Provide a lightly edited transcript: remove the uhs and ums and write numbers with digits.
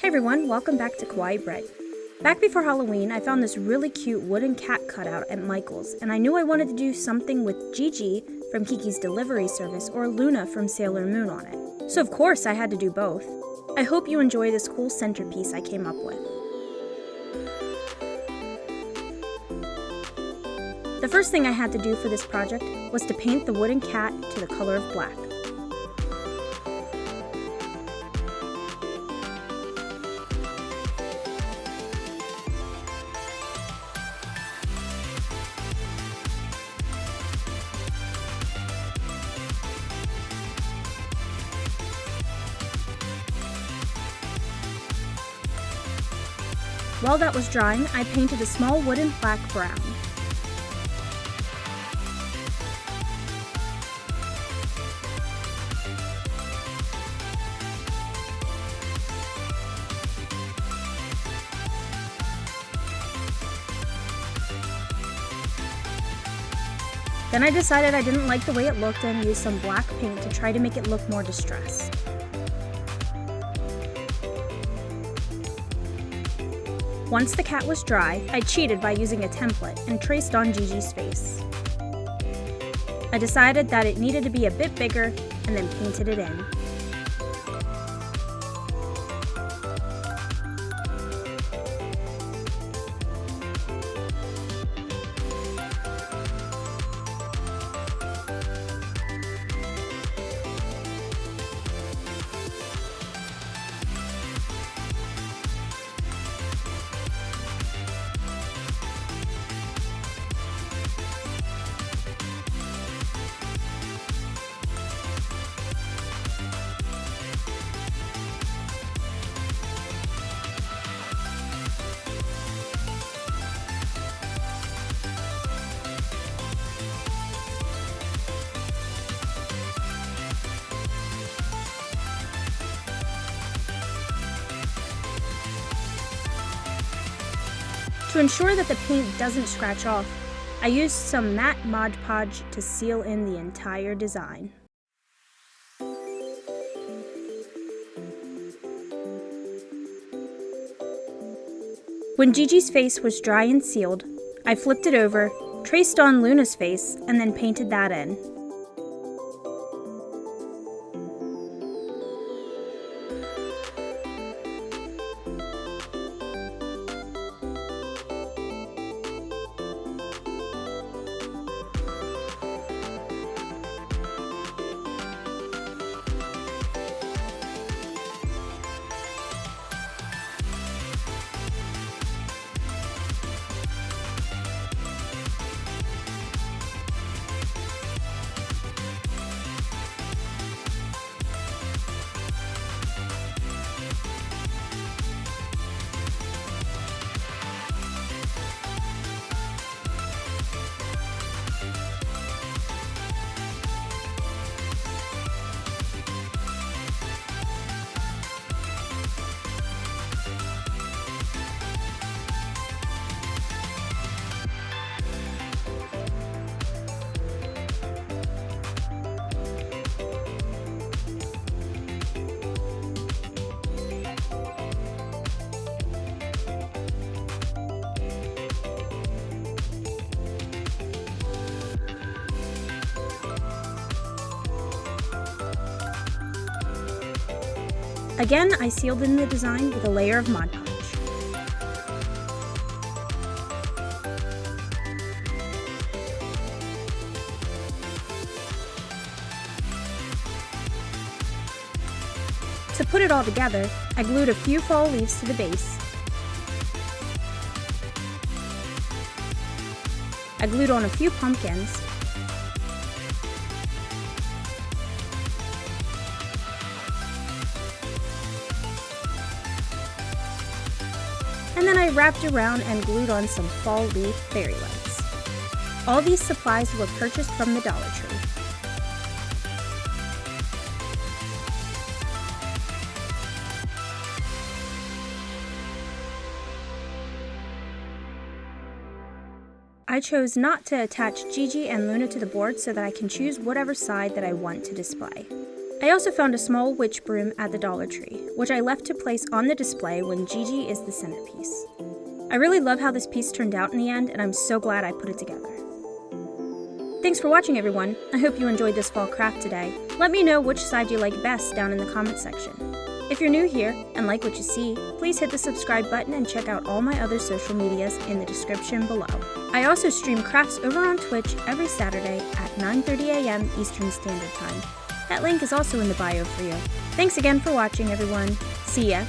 everyone, welcome back to Kawaii Bread. Back before Halloween, I found this really cute wooden cat cutout at Michael's, and I knew I wanted to do something with Jiji from Kiki's delivery service or Luna from Sailor Moon on it. So of course I had to do both. I hope you enjoy this cool centerpiece I came up with. The first thing I had to do for this project was to paint the wooden cat to the color of black. While that was drying, I painted a small wooden plaque brown. Then I decided I didn't like the way it looked and used some black paint to try to make it look more distressed. Once the cat was dry, I cheated by using a template and traced on Jiji's face. I decided that it needed to be a bit bigger and then painted it in. To ensure that the paint doesn't scratch off, I used some matte Mod Podge to seal in the entire design. When Jiji's face was dry and sealed, I flipped it over, traced on Luna's face, and then painted that in. Again, I sealed in the design with a layer of Mod Podge. To put it all together, I glued a few fall leaves to the base. I glued on a few pumpkins. And then I wrapped around and glued on some fall leaf fairy lights. All these supplies were purchased from the Dollar Tree. I chose not to attach Jiji and Luna to the board so that I can choose whatever side that I want to display. I also found a small witch broom at the Dollar Tree, which I left to place on the display when Jiji is the centerpiece. I really love how this piece turned out in the end, and I'm so glad I put it together. Thanks for watching, everyone. I hope you enjoyed this fall craft today. Let me know which side you like best down in the comment section. If you're new here and like what you see, please hit the subscribe button and check out all my other social medias in the description below. I also stream crafts over on Twitch every Saturday at 9:30 a.m. Eastern Standard Time. That link is also in the bio for you. Thanks again for watching, everyone. See ya!